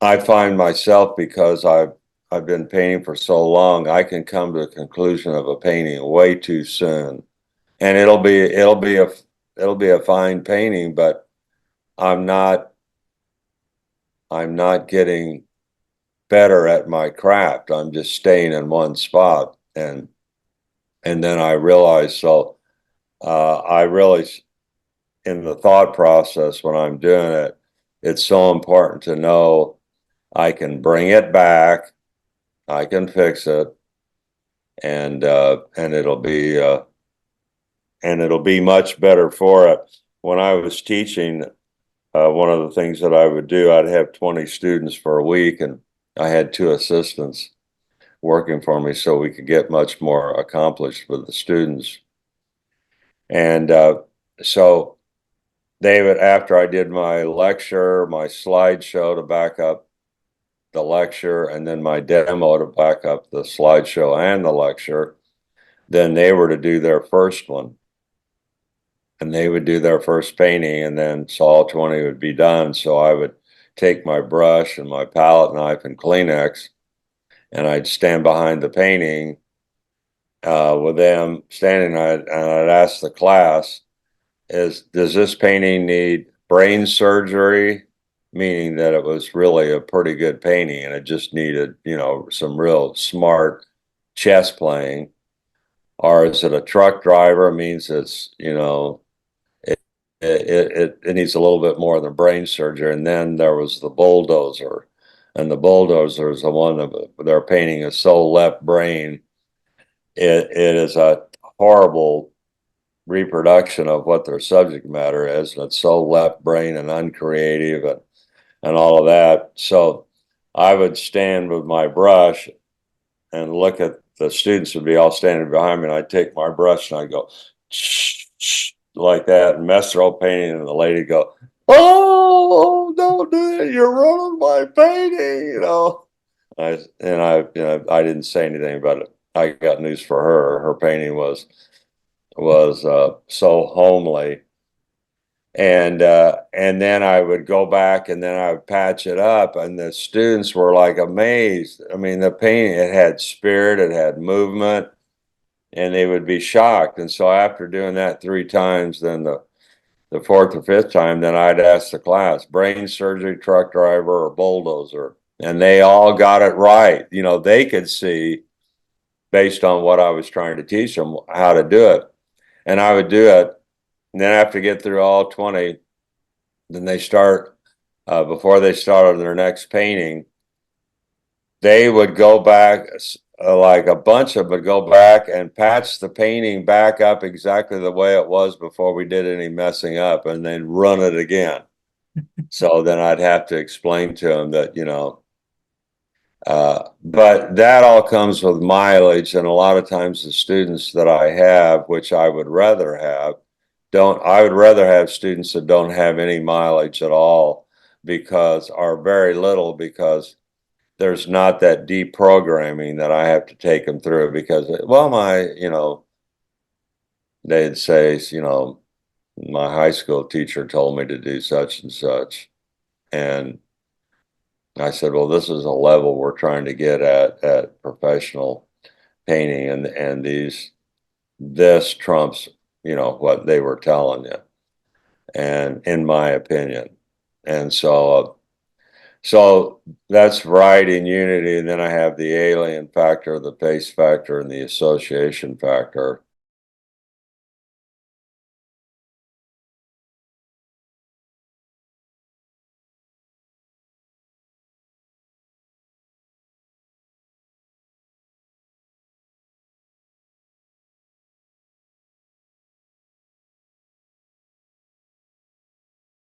I find myself, because I've been painting for so long, I can come to the conclusion of a painting way too soon. And it'll be a fine painting, but I'm not I'm not getting better at my craft. I'm just staying in one spot. And then I realize, so I really, in the thought process when I'm doing it, it's so important to know I can bring it back, I can fix it, and it'll be much better for it. When I was teaching, one of the things that I would do, I'd have 20 students for a week, and I had two assistants working for me so we could get much more accomplished with the students. And so they would, after I did my lecture, my slideshow to back up the lecture, and then my demo to back up the slideshow and the lecture, then they were to do their first one. And they would do their first painting, and then so all 20 would be done. So I would take my brush and my palette knife and Kleenex, and I'd stand behind the painting with them standing, and I'd ask the class, does this painting need brain surgery? Meaning that it was really a pretty good painting and it just needed, some real smart chess playing. Or is it a truck driver? It means it needs a little bit more than brain surgery. And then there was the Bulldozer. And the Bulldozer is the one that their painting is so left brain. It is a horrible reproduction of what their subject matter is, and it's so left brain and uncreative and all of that. So I would stand with my brush and look at the students would be all standing behind me, and I'd take my brush and I'd go shh, shh, like that and mess their old painting, and the lady go, "Oh, don't do it! You're ruining my painting." I didn't say anything about it. I got news for her. Her painting was so homely, and then I would go back and then I would patch it up, and the students were like amazed. I mean, the painting, it had spirit, it had movement, and they would be shocked. And so after doing that 3 times, then the fourth or fifth time, then I'd ask the class, brain surgery, truck driver, or bulldozer, and they all got it right. They could see, based on what I was trying to teach them, how to do it. And I would do it. And then after get through all 20, then they start, before they started their next painting, they would go back, like a bunch of them would go back and patch the painting back up exactly the way it was before we did any messing up, and then run it again. So then I'd have to explain to them that, but that all comes with mileage. And a lot of times the students that I have, which I would rather have, I would rather have students that don't have any mileage at all, because, or very little, because there's not that deep programming that I have to take them through, because, well, they'd say, my high school teacher told me to do such and such. And I said, well, this is a level we're trying to get at professional painting, and this trumps, what they were telling you, and in my opinion. And so that's variety and unity. And then I have the alien factor, the pace factor, and the association factor.